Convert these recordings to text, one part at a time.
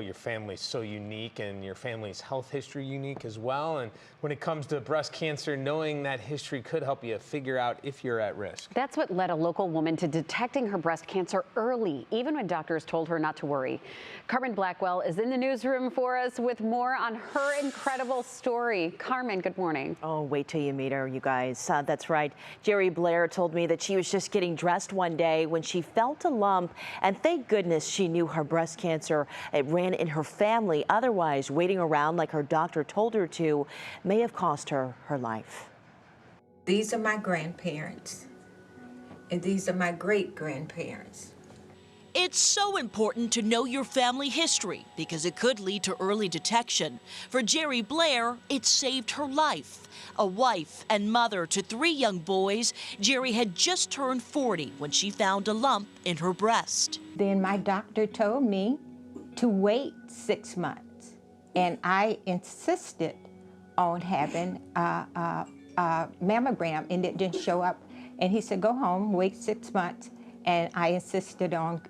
Your family's so unique, and your family's health history unique as well. And when it comes to breast cancer, knowing that history could help you figure out if you're at risk. That's what led a local woman to detecting her breast cancer early, even when doctors told her not to worry. Carmen Blackwell is in the newsroom for us with more on her incredible story. Carmen, good morning. Oh, wait till you meet her, you guys. That's right. Jerry Blair told me that she was just getting dressed one day when she felt a lump, and thank goodness she knew her breast cancer. It ran in her family. Otherwise, waiting around like her doctor told her to may have cost her her life. These are my grandparents, and these are my great-grandparents. It's so important to know your family history because it could lead to early detection. For Jerry Blair, it saved her life. A wife and mother to 3 young boys, Jerry had just turned 40 when she found a lump in her breast. Then my doctor told me to wait 6 months, and I insisted on having a mammogram, and it didn't show up. And he said, go home, wait 6 months. And I insisted on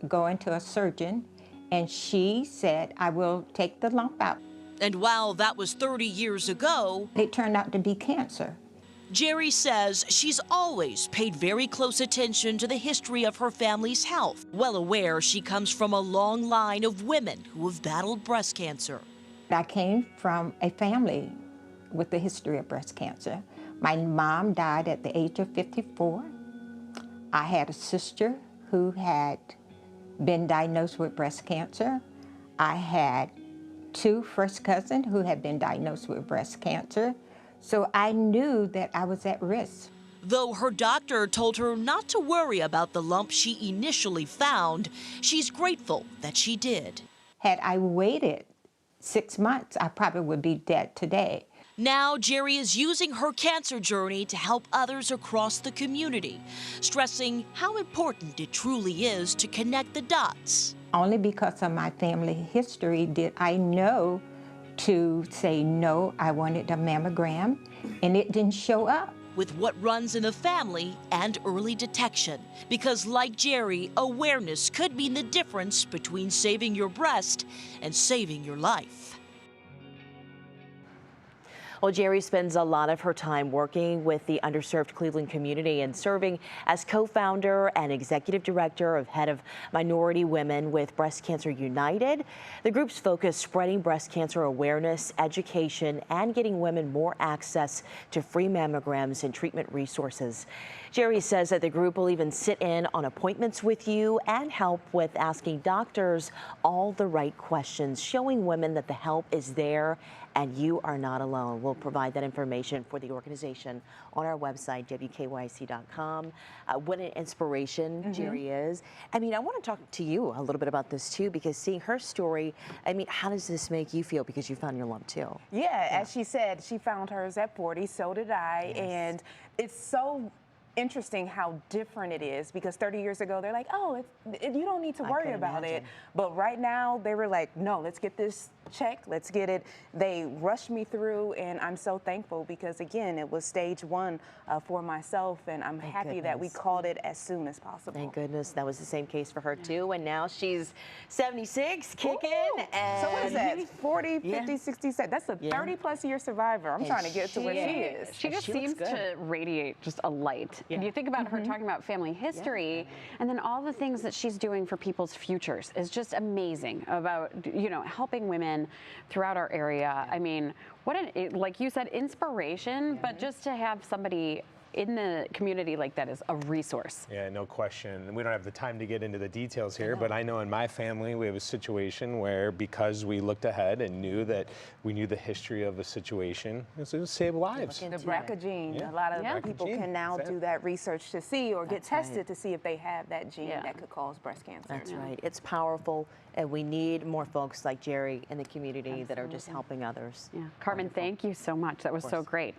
going to a surgeon, and she said, I will take the lump out. And while that was 30 years ago, it turned out to be cancer. Jerry says she's always paid very close attention to the history of her family's health, well aware she comes from a long line of women who have battled breast cancer. I came from a family with a history of breast cancer. My mom died at the age of 54. I had a sister who had been diagnosed with breast cancer. I had 2 first cousins who had been diagnosed with breast cancer. So I knew that I was at risk. Though her doctor told her not to worry about the lump she initially found, she's grateful that she did. Had I waited 6 months, I probably would be dead today. Now, Jerry is using her cancer journey to help others across the community, stressing how important it truly is to connect the dots. Only because of my family history did I know to say no, I wanted a mammogram, and it didn't show up. With what runs in the family and early detection. Because like Jerry, awareness could mean the difference between saving your breast and saving your life. Well, Jerry spends a lot of her time working with the underserved Cleveland community and serving as co-founder and executive director of Head of Minority Women with Breast Cancer United. The group's focus spreading breast cancer awareness, education, and getting women more access to free mammograms and treatment resources. Jerry says that the group will even sit in on appointments with you and help with asking doctors all the right questions, showing women that the help is there and you are not alone. We'll provide that information for the organization on our website, wkyc.com. What an inspiration Jerry is. I mean, I want to talk to you a little bit about this too, because seeing her story, I mean, how does this make you feel? Because you found your lump too. Yeah, as she said, she found hers at 40, so did I. Yes. And it's so interesting how different it is, because 30 years ago they're like, oh, you don't need to worry about it. But right now they were like, no, let's get this checked, let's get it. They rushed me through, and I'm so thankful because, again, it was stage 1 for myself, and I'm happy that we caught it as soon as possible. Thank goodness. That was the same case for her too, and now she's 76, kicking. And so what is that, 40, 50, 60, that's a 30-plus year survivor. I'm trying to get to where she is. She just seems to radiate just a light. And you think about her talking about family history, and then all the things that she's doing for people's futures is just amazing about, you know, helping women throughout our area. I mean, what an, like you said, inspiration, but just to have somebody in the community like that is a resource. Yeah, no question. And we don't have the time to get into the details here, but I know in my family we have a situation where, because we looked ahead and knew that we knew the history of a situation, it was save lives. The BRCA gene, a lot of people can now do that research to see, or get tested to see if they have that gene that could cause breast cancer. That's right. It's powerful, and we need more folks like Jerry in the community that are just helping others. Yeah. Carmen, thank you so much. That was so great.